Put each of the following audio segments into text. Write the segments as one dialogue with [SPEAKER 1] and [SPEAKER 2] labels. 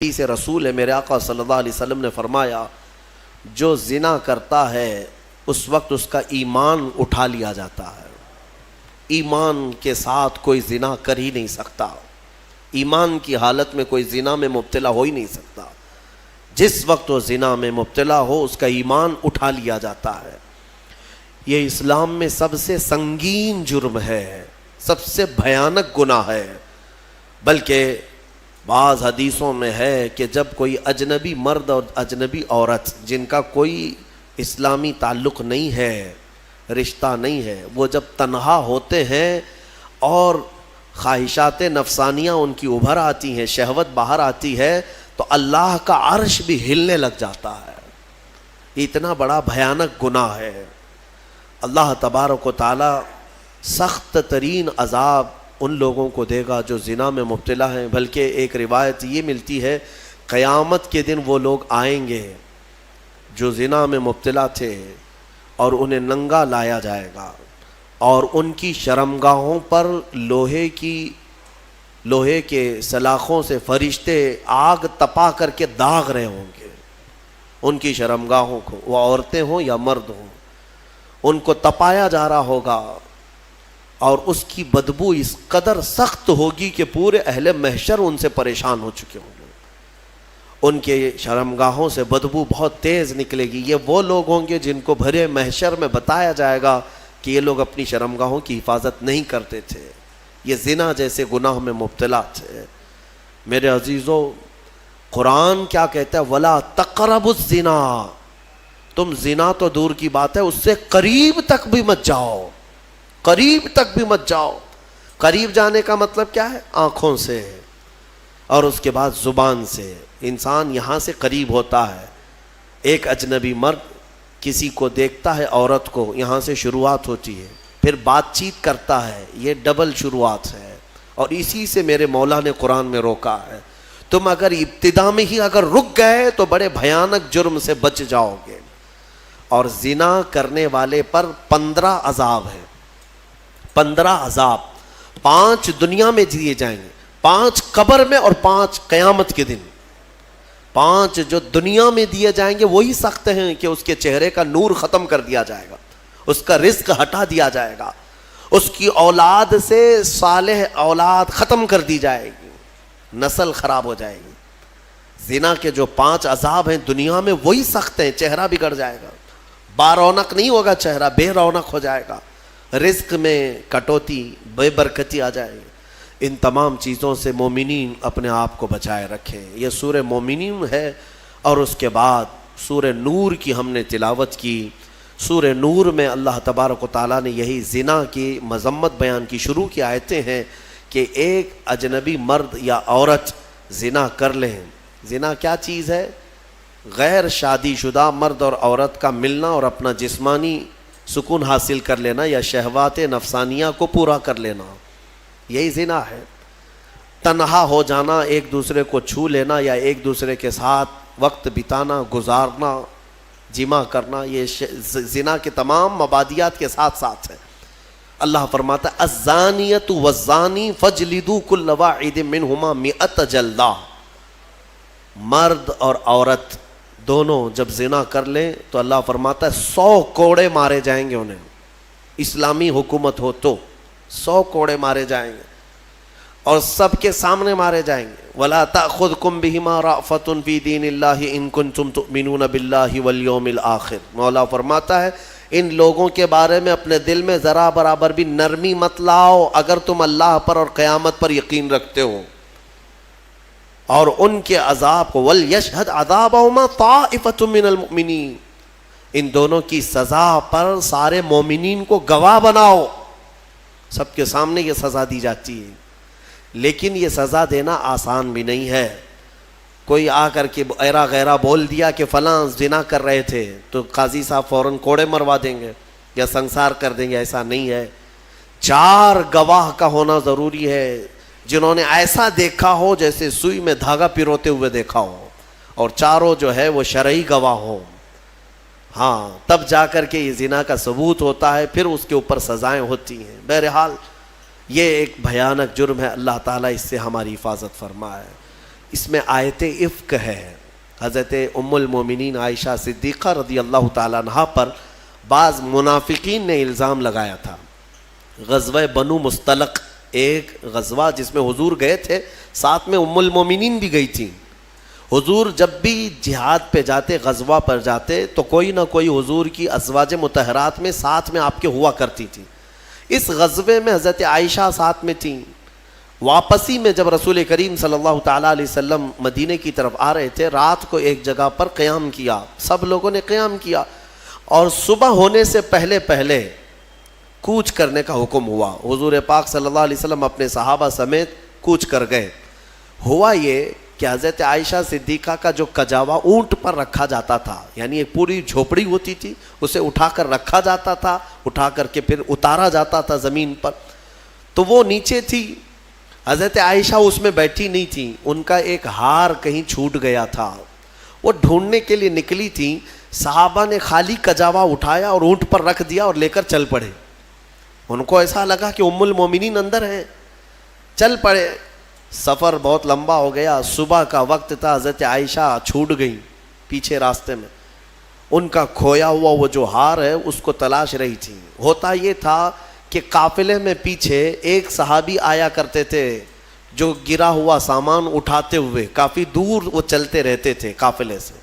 [SPEAKER 1] سے رسول ہے میرے آقا صلی اللہ علیہ وسلم نے فرمایا جو زنا کرتا ہے اس وقت اس کا ایمان اٹھا لیا جاتا ہے۔ ایمان کے ساتھ کوئی زنا کر ہی نہیں سکتا، ایمان کی حالت میں کوئی زنا میں مبتلا ہو ہی نہیں سکتا۔ جس وقت وہ زنا میں مبتلا ہو اس کا ایمان اٹھا لیا جاتا ہے۔ یہ اسلام میں سب سے سنگین جرم ہے، سب سے بھیانک گناہ ہے۔ بلکہ بعض حدیثوں میں ہے کہ جب کوئی اجنبی مرد اور اجنبی عورت جن کا کوئی اسلامی تعلق نہیں ہے، رشتہ نہیں ہے، وہ جب تنہا ہوتے ہیں اور خواہشات نفسانیہ ان کی ابھر آتی ہیں، شہوت باہر آتی ہے، تو اللہ کا عرش بھی ہلنے لگ جاتا ہے۔ یہ اتنا بڑا بھیانک گناہ ہے۔ اللہ تبارک و تعالی سخت ترین عذاب ان لوگوں کو دے گا جو زنا میں مبتلا ہیں۔ بلکہ ایک روایت یہ ملتی ہے قیامت کے دن وہ لوگ آئیں گے جو زنا میں مبتلا تھے اور انہیں ننگا لایا جائے گا، اور ان کی شرمگاہوں پر لوہے کے سلاخوں سے فرشتے آگ تپا کر کے داغ رہے ہوں گے ان کی شرمگاہوں کو، وہ عورتیں ہوں یا مرد ہوں، ان کو تپایا جا رہا ہوگا، اور اس کی بدبو اس قدر سخت ہوگی کہ پورے اہل محشر ان سے پریشان ہو چکے ہوں گے۔ ان کے شرمگاہوں سے بدبو بہت تیز نکلے گی۔ یہ وہ لوگ ہوں گے جن کو بھرے محشر میں بتایا جائے گا کہ یہ لوگ اپنی شرمگاہوں کی حفاظت نہیں کرتے تھے، یہ زنا جیسے گناہ میں مبتلا تھے۔ میرے عزیزو، قرآن کیا کہتا ہے؟ وَلَا تَقْرَبُوا الزِّنَا، تم زنا تو دور کی بات ہے، اس سے قریب تک بھی مت جاؤ، قریب تک بھی مت جاؤ۔ قریب جانے کا مطلب کیا ہے؟ آنکھوں سے اور اس کے بعد زبان سے۔ انسان یہاں سے قریب ہوتا ہے، ایک اجنبی مرد کسی کو دیکھتا ہے، عورت کو، یہاں سے شروعات ہوتی ہے، پھر بات چیت کرتا ہے، یہ ڈبل شروعات ہے، اور اسی سے میرے مولا نے قرآن میں روکا ہے۔ تم اگر ابتدا میں ہی اگر رک گئے تو بڑے بھیانک جرم سے بچ جاؤ گے۔ اور زنا کرنے والے پر 15 عذاب ہیں، 15 عذاب، 5 دنیا میں دیے جائیں گے، 5 قبر میں اور 5 قیامت کے دن۔ 5 جو دنیا میں دیے جائیں گے وہی سخت ہیں کہ اس کے چہرے کا نور ختم کر دیا جائے گا، اس کا رزق ہٹا دیا جائے گا، اس کی اولاد سے صالح اولاد ختم کر دی جائے گی، نسل خراب ہو جائے گی۔ زنا کے جو 5 عذاب ہیں دنیا میں وہی سخت ہیں، چہرہ بگڑ جائے گا، بارونق نہیں ہوگا چہرہ، بے رونق ہو جائے گا، رزق میں کٹوتی، بے برکتی آ جائے گی۔ ان تمام چیزوں سے مومنین اپنے آپ کو بچائے رکھیں۔ یہ سورہ مومنین ہے، اور اس کے بعد سورہ نور کی ہم نے تلاوت کی۔ سورہ نور میں اللہ تبارک و تعالیٰ نے یہی زنا کی مذمت بیان کی۔ شروع کی آیتیں ہیں کہ ایک اجنبی مرد یا عورت زنا کر لیں۔ زنا کیا چیز ہے؟ غیر شادی شدہ مرد اور عورت کا ملنا اور اپنا جسمانی سکون حاصل کر لینا یا شہوات نفسانیہ کو پورا کر لینا، یہی زنا ہے۔ تنہا ہو جانا، ایک دوسرے کو چھو لینا یا ایک دوسرے کے ساتھ وقت بتانا، گزارنا، جمع کرنا، یہ زنا کے تمام مبادیات کے ساتھ ساتھ ہے۔ اللہ فرماتا ہے الزانیۃ والزانی فاجلدوا کل واحد منہما 100 جلدہ۔ مرد اور عورت دونوں جب زنا کر لیں تو اللہ فرماتا ہے 100 کوڑے مارے جائیں گے انہیں۔ اسلامی حکومت ہو تو 100 کوڑے مارے جائیں گے، اور سب کے سامنے مارے جائیں گے۔ وَلَا تَأْخُذْكُمْ بِهِمَا رَأْفَةٌ فِي دِينِ اللَّهِ إِن كُنتُمْ تُؤْمِنُونَ بِاللَّهِ وَالْيَوْمِ الْآخِرِ۔ مولا فرماتا ہے ان لوگوں کے بارے میں اپنے دل میں ذرا برابر بھی نرمی مت لاؤ اگر تم اللہ پر اور قیامت پر یقین رکھتے ہو، اور ان کے عذاب کو وَلْيَشْهَدْ عَذَابَهُمَا طَائِفَةٌ مِّنَ الْمُؤْمِنِينَ، ان دونوں کی سزا پر سارے مومنین کو گواہ بناؤ۔ سب کے سامنے یہ سزا دی جاتی ہے، لیکن یہ سزا دینا آسان بھی نہیں ہے۔ کوئی آ کر کے ایرا غیرہ بول دیا کہ فلاں زنا کر رہے تھے تو قاضی صاحب فوراً کوڑے مروا دیں گے یا سنسار کر دیں گے، ایسا نہیں ہے۔ 4 گواہ کا ہونا ضروری ہے جنہوں نے ایسا دیکھا ہو جیسے سوئی میں دھاگا پیروتے ہوئے دیکھا ہو، اور چاروں جو ہے وہ شرعی گواہ ہوں۔ ہاں، تب جا کر کے یہ زنا کا ثبوت ہوتا ہے، پھر اس کے اوپر سزائیں ہوتی ہیں۔ بہرحال یہ ایک بھیانک جرم ہے، اللہ تعالیٰ اس سے ہماری حفاظت فرمائے۔ اس میں آیت افک ہے. حضرت ام المومنین عائشہ صدیقہ رضی اللہ تعالیٰ عنہا پر بعض منافقین نے الزام لگایا تھا. غزوہ بنو مستلق ایک غزوہ جس میں حضور گئے تھے, ساتھ میں ام المومنین بھی گئی تھیں. حضور جب بھی جہاد پہ جاتے, غزوہ پر جاتے, تو کوئی نہ کوئی حضور کی ازواج مطہرات میں ساتھ میں آپ کے ہوا کرتی تھی. اس غزوے میں حضرت عائشہ ساتھ میں تھیں. واپسی میں جب رسول کریم صلی اللہ تعالیٰ علیہ وسلم مدینے کی طرف آ رہے تھے, رات کو ایک جگہ پر قیام کیا, سب لوگوں نے قیام کیا, اور صبح ہونے سے پہلے پہلے کوچ کرنے کا حکم ہوا. حضور پاک صلی اللہ علیہ وسلم اپنے صحابہ سمیت کوچ کر گئے. ہوا یہ کہ حضرت عائشہ صدیقہ کا جو کجاوا اونٹ پر رکھا جاتا تھا, یعنی ایک پوری جھوپڑی ہوتی تھی, اسے اٹھا کر رکھا جاتا تھا, اٹھا کر کے پھر اتارا جاتا تھا زمین پر, تو وہ نیچے تھی. حضرت عائشہ اس میں بیٹھی نہیں تھی, ان کا ایک ہار کہیں چھوٹ گیا تھا, وہ ڈھونڈنے کے لیے نکلی تھی. صحابہ نے خالی کجاوا اٹھایا اور اونٹ پر رکھ دیا اور لے کر چل پڑے. ان کو ایسا لگا کہ ام المومنین اندر ہیں, چل پڑے. سفر بہت لمبا ہو گیا, صبح کا وقت تھا, حضرت عائشہ چھوٹ گئی پیچھے راستے میں. ان کا کھویا ہوا وہ جو ہار ہے اس کو تلاش رہی تھی. ہوتا یہ تھا کہ قافلے میں پیچھے ایک صحابی آیا کرتے تھے جو گرا ہوا سامان اٹھاتے ہوئے, کافی دور وہ چلتے رہتے تھے قافلے سے.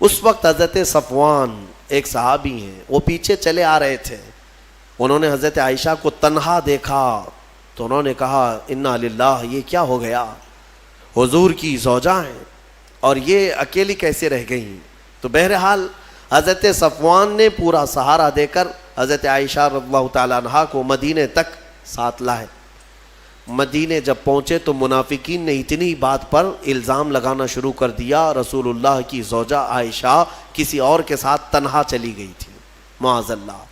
[SPEAKER 1] اس وقت حضرت صفوان ایک صحابی ہیں, وہ پیچھے چلے آ رہے تھے. انہوں نے حضرت عائشہ کو تنہا دیکھا تو انہوں نے کہا انا للہ, یہ کیا ہو گیا, حضور کی زوجہ ہیں اور یہ اکیلی کیسے رہ گئی. تو بہرحال حضرت صفوان نے پورا سہارا دے کر حضرت عائشہ رضی اللہ تعالیٰ عنہا کو مدینے تک ساتھ لائے. مدینے جب پہنچے تو منافقین نے اتنی بات پر الزام لگانا شروع کر دیا, رسول اللہ کی زوجہ عائشہ کسی اور کے ساتھ تنہا چلی گئی تھی. معاذ اللہ,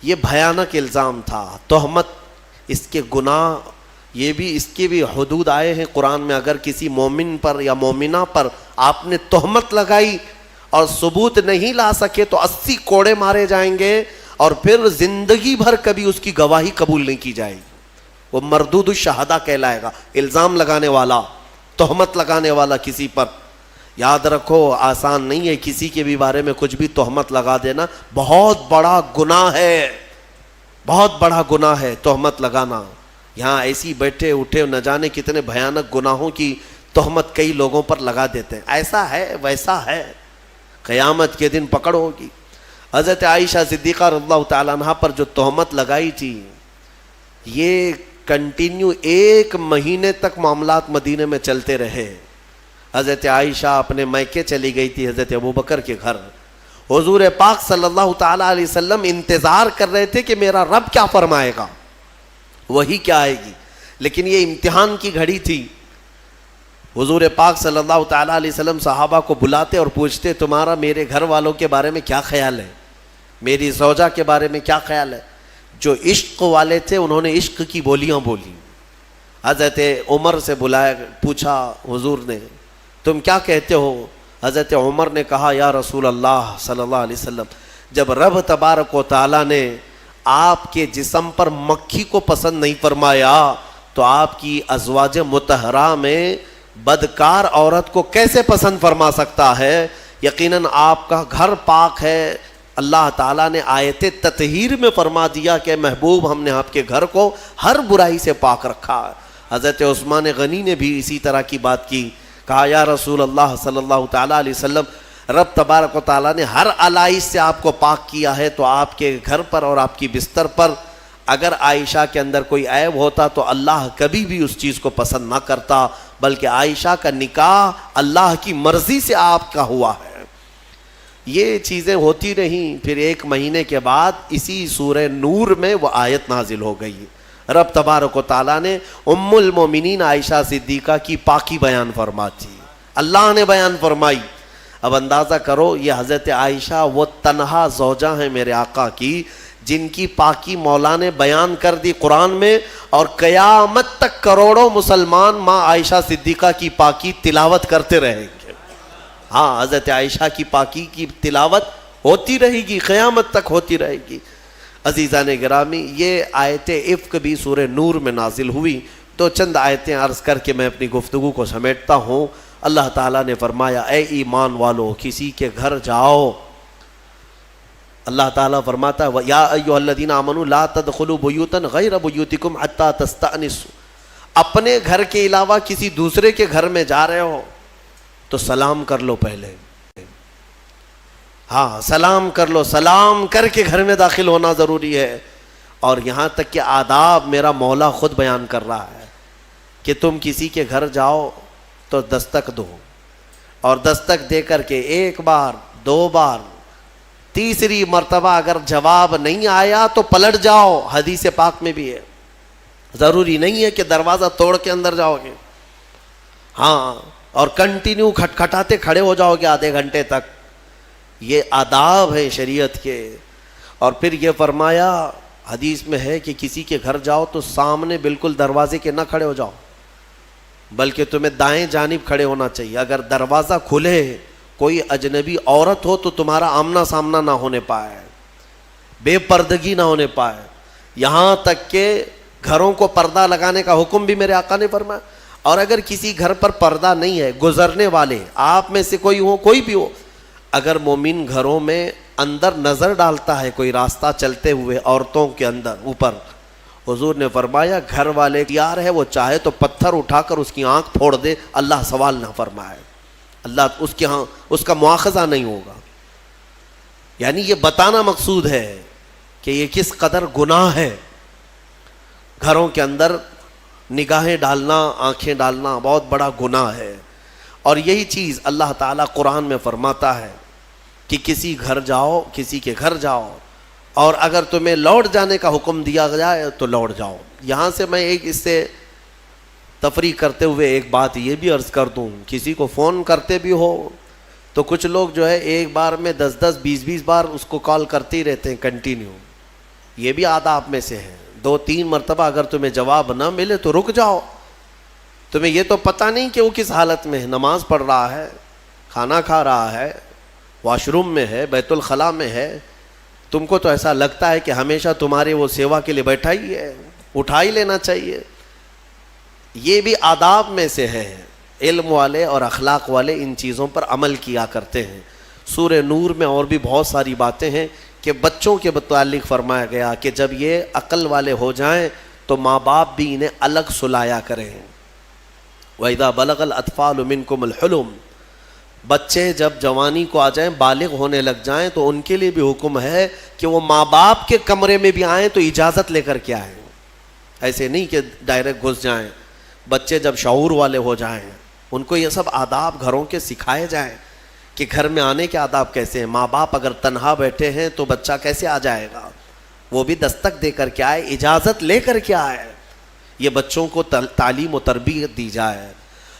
[SPEAKER 1] یہ بھیانک الزام تھا, تہمت. اس کے گناہ یہ بھی, اس کے بھی حدود آئے ہیں قرآن میں. اگر کسی مومن پر یا مومنہ پر آپ نے تہمت لگائی اور ثبوت نہیں لا سکے تو 80 کوڑے مارے جائیں گے, اور پھر زندگی بھر کبھی اس کی گواہی قبول نہیں کی جائے گی. وہ مردود الشہداء کہلائے گا. الزام لگانے والا, تہمت لگانے والا کسی پر. یاد رکھو, آسان نہیں ہے کسی کے بھی بارے میں کچھ بھی تہمت لگا دینا. بہت بڑا گناہ ہے, بہت بڑا گناہ ہے تہمت لگانا. یہاں ایسی بیٹھے اٹھے نہ جانے کتنے بھیانک گناہوں کی تہمت کئی لوگوں پر لگا دیتے ہیں. ایسا ہے ویسا ہے, قیامت کے دن پکڑ ہوگی. حضرت عائشہ صدیقہ رضی اللہ تعالیٰ عنہ پر جو تہمت لگائی تھی, یہ کنٹینیو 1 مہینے تک معاملات مدینے میں چلتے رہے. حضرت عائشہ اپنے میکے چلی گئی تھی, حضرت ابوبکر کے گھر. حضور پاک صلی اللہ تعالیٰ علیہ وسلم انتظار کر رہے تھے کہ میرا رب کیا فرمائے گا, وہی کیا آئے گی. لیکن یہ امتحان کی گھڑی تھی. حضور پاک صلی اللہ تعالیٰ علیہ وسلم صحابہ کو بلاتے اور پوچھتے تمہارا میرے گھر والوں کے بارے میں کیا خیال ہے, میری زوجہ کے بارے میں کیا خیال ہے. جو عشق والے تھے انہوں نے عشق کی بولیاں بولی. حضرت عمر سے بلایا, پوچھا حضور نے تم کیا کہتے ہو. حضرت عمر نے کہا یا رسول اللہ صلی اللہ علیہ وسلم, جب رب تبارک و تعالیٰ نے آپ کے جسم پر مکھی کو پسند نہیں فرمایا تو آپ کی ازواج مطہرہ میں بدکار عورت کو کیسے پسند فرما سکتا ہے. یقیناً آپ کا گھر پاک ہے. اللہ تعالیٰ نے آیت تطہیر میں فرما دیا کہ محبوب ہم نے آپ کے گھر کو ہر برائی سے پاک رکھا. حضرت عثمان غنی نے بھی اسی طرح کی بات کی, کہا یا رسول اللہ صلی اللہ تعالیٰ علیہ وسلم, رب تبارک و تعالیٰ نے ہر علائش سے آپ کو پاک کیا ہے, تو آپ کے گھر پر اور آپ کی بستر پر اگر عائشہ کے اندر کوئی عیب ہوتا تو اللہ کبھی بھی اس چیز کو پسند نہ کرتا, بلکہ عائشہ کا نکاح اللہ کی مرضی سے آپ کا ہوا ہے. یہ چیزیں ہوتی رہیں. پھر 1 مہینے کے بعد اسی سورہ نور میں وہ آیت نازل ہو گئی. رب تبارک و تعالیٰ نے ام المومنین عائشہ صدیقہ کی پاکی بیان فرماتی, اللہ نے بیان فرمائی. اب اندازہ کرو, یہ حضرت عائشہ وہ تنہا زوجہ ہیں میرے آقا کی جن کی پاکی مولا نے بیان کر دی قرآن میں, اور قیامت تک کروڑوں مسلمان ماں عائشہ صدیقہ کی پاکی تلاوت کرتے رہیں گے. ہاں, حضرت عائشہ کی پاکی کی تلاوت ہوتی رہے گی, قیامت تک ہوتی رہے گی. عزیزان گرامی, یہ آیت افک بھی سورہ نور میں نازل ہوئی. تو چند آیتیں عرض کر کے میں اپنی گفتگو کو سمیٹتا ہوں. اللہ تعالیٰ نے فرمایا اے ایمان والو کسی کے گھر جاؤ. اللہ تعالیٰ فرماتا ہے یا ایھا الذین آمنوا لا تدخلوا بیوتا غیر بیوتکم حتی تستأنسوا. اپنے گھر کے علاوہ کسی دوسرے کے گھر میں جا رہے ہو تو سلام کر لو پہلے. ہاں سلام کر لو, سلام کر کے گھر میں داخل ہونا ضروری ہے. اور یہاں تک کہ آداب میرا مولا خود بیان کر رہا ہے کہ تم کسی کے گھر جاؤ تو دستک دو, اور دستک دے کر کے ایک بار, دو بار, تیسری مرتبہ اگر جواب نہیں آیا تو پلٹ جاؤ. حدیث پاک میں بھی ہے, ضروری نہیں ہے کہ دروازہ توڑ کے اندر جاؤ گے, ہاں اور کنٹینیو کھٹکھٹاتے کھڑے ہو جاؤ گے آدھے گھنٹے تک. یہ آداب ہے شریعت کے. اور پھر یہ فرمایا حدیث میں ہے کہ کسی کے گھر جاؤ تو سامنے بالکل دروازے کے نہ کھڑے ہو جاؤ, بلکہ تمہیں دائیں جانب کھڑے ہونا چاہیے. اگر دروازہ کھلے کوئی اجنبی عورت ہو تو تمہارا آمنا سامنا نہ ہونے پائے, بے پردگی نہ ہونے پائے. یہاں تک کہ گھروں کو پردہ لگانے کا حکم بھی میرے آقا نے فرمایا. اور اگر کسی گھر پر پردہ نہیں ہے, گزرنے والے آپ میں سے کوئی ہو, کوئی بھی ہو, اگر مومن گھروں میں اندر نظر ڈالتا ہے کوئی راستہ چلتے ہوئے عورتوں کے اندر اوپر, حضور نے فرمایا گھر والے تیار ہے, وہ چاہے تو پتھر اٹھا کر اس کی آنکھ پھوڑ دے, اللہ سوال نہ فرمائے, اللہ اس کے ہاں اس کا مواخذہ نہیں ہوگا. یعنی یہ بتانا مقصود ہے کہ یہ کس قدر گناہ ہے. گھروں کے اندر نگاہیں ڈالنا, آنکھیں ڈالنا بہت بڑا گناہ ہے. اور یہی چیز اللہ تعالیٰ قرآن میں فرماتا ہے کہ کسی گھر جاؤ, کسی کے گھر جاؤ, اور اگر تمہیں لوٹ جانے کا حکم دیا جائے تو لوٹ جاؤ. یہاں سے میں ایک اس سے تفریح کرتے ہوئے ایک بات یہ بھی عرض کر دوں, کسی کو فون کرتے بھی ہو تو کچھ لوگ جو ہے ایک بار میں 10-10, 20-20 بار اس کو کال کرتے ہی رہتے ہیں کنٹینیو. یہ بھی آداب میں سے ہے. 2-3 مرتبہ اگر تمہیں جواب نہ ملے تو رک جاؤ. تمہیں یہ تو پتہ نہیں کہ وہ کس حالت میں ہے, نماز پڑھ رہا ہے, کھانا کھا رہا ہے, واش روم میں ہے, بیت الخلاء میں ہے. تم کو تو ایسا لگتا ہے کہ ہمیشہ تمہارے وہ سیوا کے لیے بیٹھا ہی ہے, اٹھا ہی لینا چاہیے. یہ بھی آداب میں سے ہے. علم والے اور اخلاق والے ان چیزوں پر عمل کیا کرتے ہیں. سورہ نور میں اور بھی بہت ساری باتیں ہیں کہ بچوں کے متعلق فرمایا گیا کہ جب یہ عقل والے ہو جائیں تو ماں باپ بھی انہیں الگ سلایا کریں. وَإِذَا بَلَغَ الْأَطْفَالُ مِنْكُمُ الْحُلُمَ, بچے جب جوانی کو آ جائیں, بالغ ہونے لگ جائیں, تو ان کے لیے بھی حکم ہے کہ وہ ماں باپ کے کمرے میں بھی آئیں تو اجازت لے کر کے آئیں. ایسے نہیں کہ ڈائریکٹ گھس جائیں. بچے جب شعور والے ہو جائیں ان کو یہ سب آداب گھروں کے سکھائے جائیں کہ گھر میں آنے کے آداب کیسے ہیں. ماں باپ اگر تنہا بیٹھے ہیں تو بچہ کیسے آ جائے گا, وہ بھی دستک دے کر کے آئے, اجازت لے کر کے آئے. یہ بچوں کو تعلیم و تربیت دی جائے.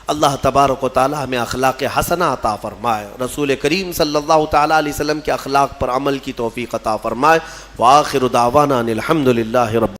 [SPEAKER 1] اللہ تبارک و تعالی ہمیں اخلاق حسنہ عطا فرمائے, رسول کریم صلی اللہ تعالی علیہ وسلم کے اخلاق پر عمل کی توفیق عطا فرمائے. وآخر دعوانا ان الحمد للہ رب